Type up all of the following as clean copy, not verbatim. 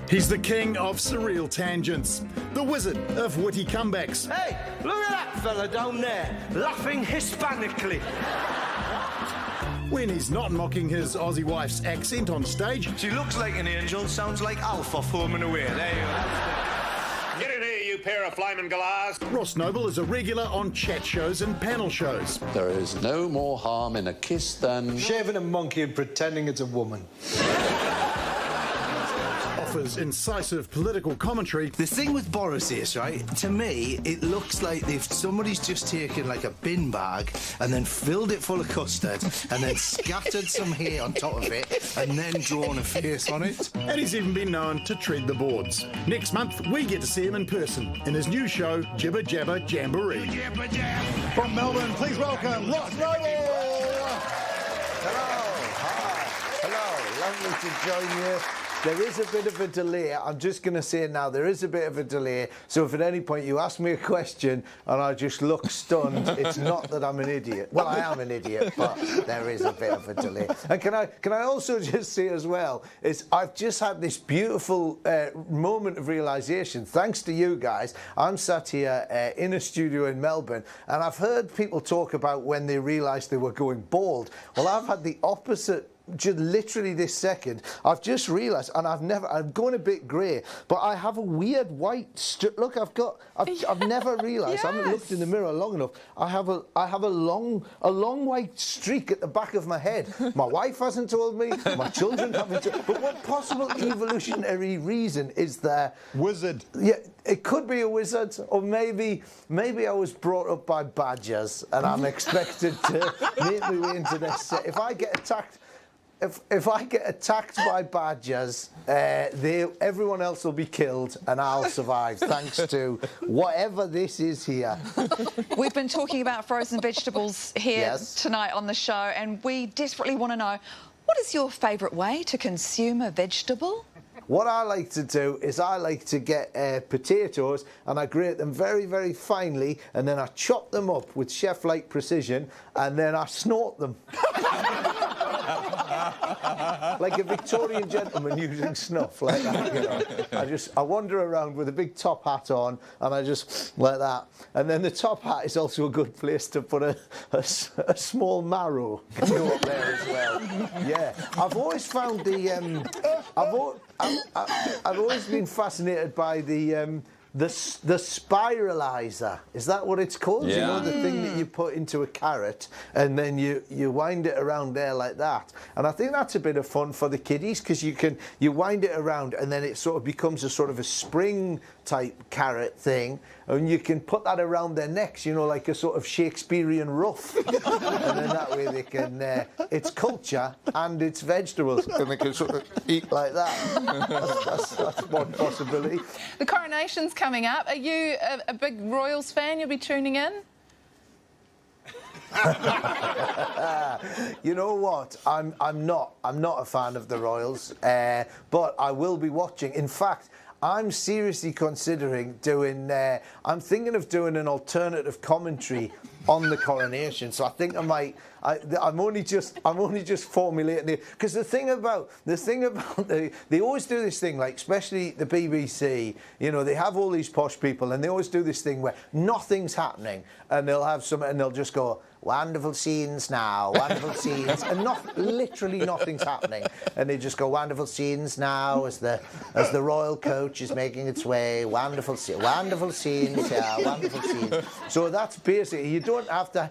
He's the king of surreal tangents, the wizard of witty comebacks. Hey, look at that fella down there, laughing Hispanically. When he's not mocking his Aussie wife's accent on stage. She looks like an angel, sounds like Alpha foaming away. There you go. Get in here, you pair of flaming galahs. Ross Noble is a regular on chat shows and panel shows. There is no more harm in a kiss than shaving a monkey and pretending it's a woman. Offers incisive political commentary. The thing with Boris is, right, to me, it looks like if somebody's just taken like a bin bag and then filled it full of custard and then scattered some hair on top of it and then drawn a face on it. And he's even been known to tread the boards. Next month, we get to see him in person in his new show, Jibber-Jabber Jamboree. From Melbourne, please welcome Ross Noble! Hello, hi, hello, lovely to join you. There is a bit of a delay. I'm just going to say now, there is a bit of a delay. So if at any point you ask me a question and I just look stunned, it's not that I'm an idiot. Well, I am an idiot, but there is a bit of a delay. And can I also just say as well, is I've just had this beautiful moment of realisation, thanks to you guys. I'm sat here in a studio in Melbourne, and I've heard people talk about when they realised they were going bald. Well, I've had the opposite. Just literally this second, I've just realised, and I'm going a bit grey, but I have a weird white look. I've never realised. Yes. I haven't looked in the mirror long enough. I have a long white streak at the back of my head. My wife hasn't told me. My children haven't. But what possible evolutionary reason is there? Wizard. Yeah, it could be a wizard, or maybe I was brought up by badgers, and I'm expected to make my way into this. If I get attacked. If I get attacked by badgers, everyone else will be killed and I'll survive, thanks to whatever this is here. We've been talking about frozen vegetables here tonight on the show, and we desperately want to know, what is your favourite way to consume a vegetable? What I like to do is I like to get potatoes and I grate them very, very finely, and then I chop them up with chef-like precision, and then I snort them. Like a Victorian gentleman using snuff, like that, you know. I wander around with a big top hat on, and I just like that. And then the top hat is also a good place to put a small marrow can go up there as well. Yeah, I've always found I've always been fascinated by the spiralizer. Is that what it's called? Yeah. You know, the thing that you put into a carrot and then you wind it around there like that. And I think that's a bit of fun for the kiddies, because you wind it around and then it sort of becomes a sort of a spring type carrot thing, and you can put that around their necks, you know, like a sort of Shakespearean ruff. And then that way they can, it's culture and it's vegetables, and they can sort of eat like that. That's one possibility. The coronation's coming up. Are you a big Royals fan? You'll be tuning in? You know what? I'm not a fan of the Royals, but I will be watching. In fact, I'm seriously considering doing. I'm thinking of doing an alternative commentary on the coronation. So I think I might. I'm only just formulating it, because the thing about they always do this thing, like especially the BBC. You know, they have all these posh people, and they always do this thing where nothing's happening, and they'll have some, and they'll just go, wonderful scenes now, wonderful scenes, and literally nothing's happening, and they just go, wonderful scenes now as the royal coach is making its way, wonderful scenes, yeah, wonderful scenes. So that's basically, you don't have to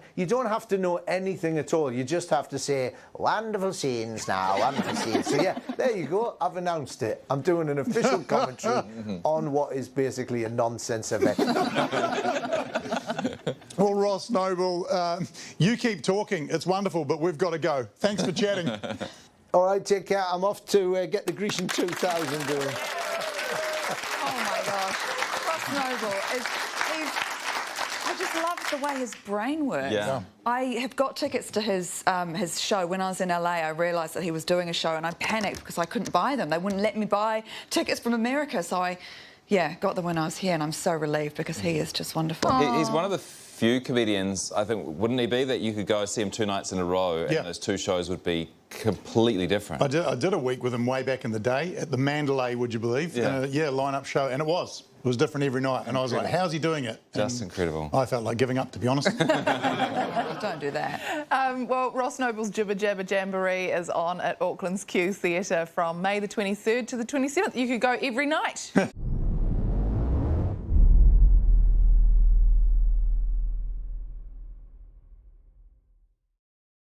know anything at all. You just have to say wonderful scenes now, wonderful scenes. So yeah, there you go. I've announced it. I'm doing an official commentary on what is basically a nonsense event. Well, Ross Noble, you keep talking. It's wonderful, but we've got to go. Thanks for chatting. All right, take care. I'm off to get the Grecian 2000 doing. Oh my gosh, Ross Noble I just love the way his brain works. Yeah. I have got tickets to his show. When I was in LA, I realised that he was doing a show, and I panicked because I couldn't buy them. They wouldn't let me buy tickets from America, so I got them when I was here, and I'm so relieved because he is just wonderful. He's one of the few comedians, I think, wouldn't he be, that you could go see him 2 nights in a row and those 2 shows would be completely different. I did a week with him way back in the day at the Mandalay, would you believe? Yeah. Line-up show, and it was different every night. And I was like, how's he doing it? Just incredible. I felt like giving up, to be honest. Don't do that. Well, Ross Noble's Jibber-Jabber Jamboree is on at Auckland's Q Theatre from May the 23rd to the 27th. You could go every night.